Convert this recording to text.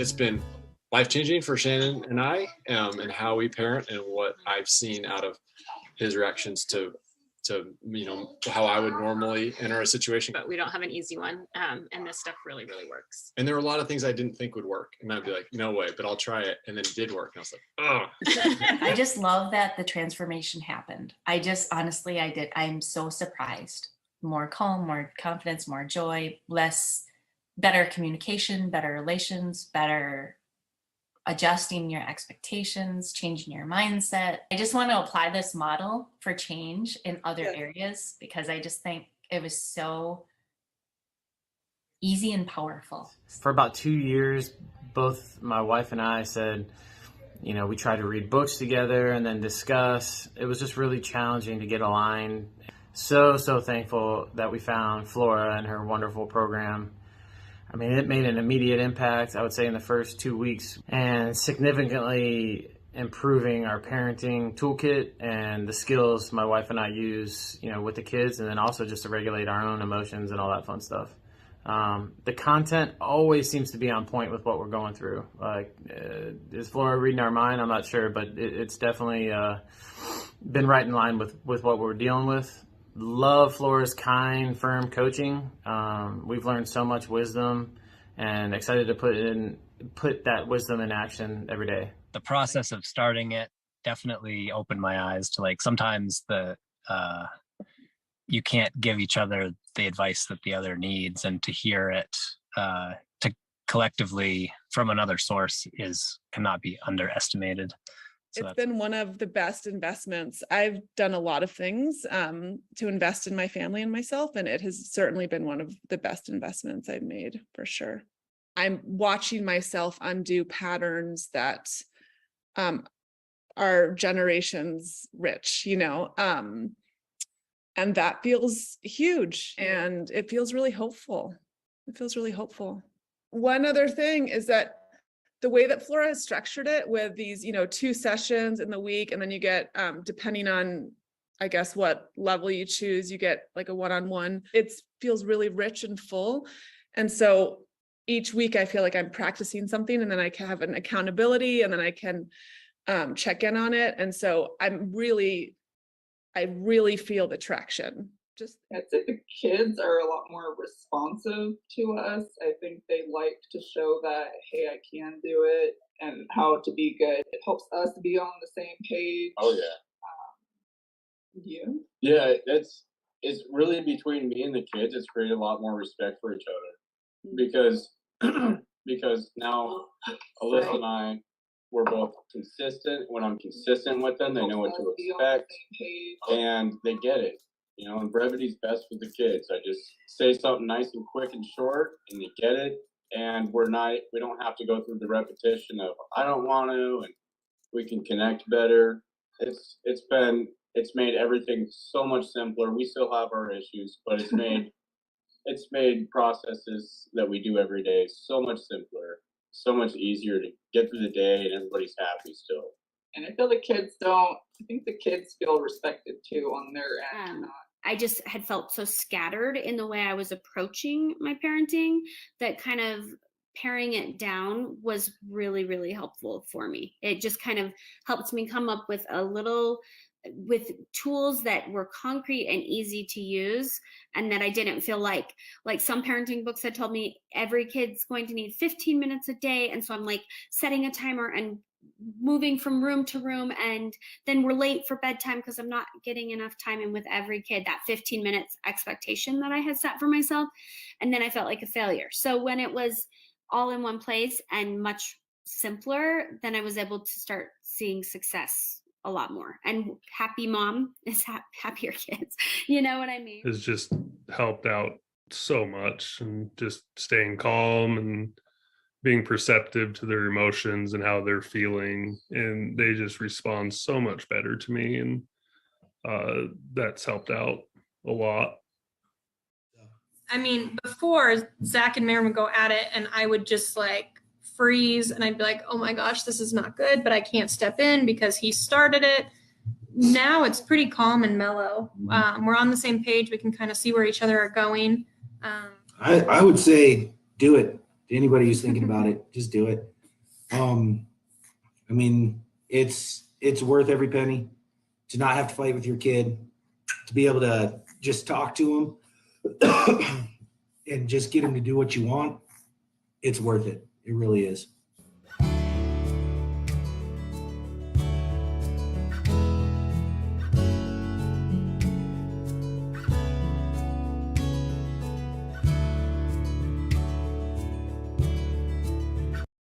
it's been life-changing for Shannon and I, and how we parent and what I've seen out of his reactions to how I would normally enter a situation. But we don't have an easy one, and this stuff really, really works. And there were a lot of things I didn't think would work, and I'd be like, no way, but I'll try it, and then it did work. And I was like, oh. I just love that the transformation happened. Honestly, I did. I'm so surprised. More calm, more confidence, more joy, better communication, better relations, better adjusting your expectations, changing your mindset. I just want to apply this model for change in other areas, because I just think it was so easy and powerful. For about 2 years, both my wife and I said, we tried to read books together and then discuss. It was just really challenging to get aligned. So thankful that we found Flora and her wonderful program. I mean, it made an immediate impact, I would say, in the first 2 weeks, and significantly improving our parenting toolkit and the skills my wife and I use, with the kids, and then also just to regulate our own emotions and all that fun stuff. The content always seems to be on point with what we're going through. Like, is Flora reading our mind? I'm not sure, but it's definitely been right in line with what we're dealing with. Love Flora's kind, firm coaching. We've learned so much wisdom, and excited to put that wisdom in action every day. The process of starting it definitely opened my eyes to sometimes you can't give each other the advice that the other needs, and to hear it to collectively from another source cannot be underestimated. So it's been one of the best investments. I've done a lot of things to invest in my family and myself, and it has certainly been one of the best investments I've made, for sure. I'm watching myself undo patterns that are generations rich, and that feels huge, and it feels really hopeful. One other thing is that the way that Flora has structured it with these, 2 sessions in the week, and then you get, depending on, I guess, what level you choose, you get like a one-on-one. It feels really rich and full. And so each week I feel like I'm practicing something, and then I can have an accountability, and then I can check in on it. And so I really feel the traction. I'd say the kids are a lot more responsive to us. I think they like to show that, hey, I can do it, and how to be good. It helps us be on the same page. Oh yeah. Yeah, it's really between me and the kids. It's created a lot more respect for each other, because now Alyssa and I, we're both consistent. When I'm consistent with them, they know what to expect, and they get it. And brevity's best with the kids. I just say something nice and quick and short, and they get it. And we don't have to go through the repetition of I don't want to, and we can connect better. It's made everything so much simpler. We still have our issues, but it's made processes that we do every day so much simpler, so much easier to get through the day, and everybody's happy still. And I feel I think the kids feel respected too on their end. I just had felt so scattered in the way I was approaching my parenting that kind of paring it down was really, really helpful for me. It just kind of helped me come up with with tools that were concrete and easy to use, and that I didn't feel like some parenting books had told me every kid's going to need 15 minutes a day. And so I'm setting a timer and moving from room to room, and then we're late for bedtime because I'm not getting enough time in with every kid, that 15 minutes expectation that I had set for myself. And then I felt like a failure. So when it was all in one place and much simpler, then I was able to start seeing success a lot more. And happy mom is happier kids. You know what I mean? Has just helped out so much, and just staying calm and being perceptive to their emotions and how they're feeling, and they just respond so much better to me, and that's helped out a lot. I mean, before, Zack and Maren would go at it, and I would just freeze, and I'd be like, oh my gosh, this is not good, but I can't step in because he started it. Now it's pretty calm and mellow. We're on the same page. We can kind of see where each other are going. I would say do it. To anybody who's thinking about it, just do it. I mean, it's worth every penny to not have to fight with your kid, to be able to just talk to him and just get him to do what you want. It's worth it. It really is.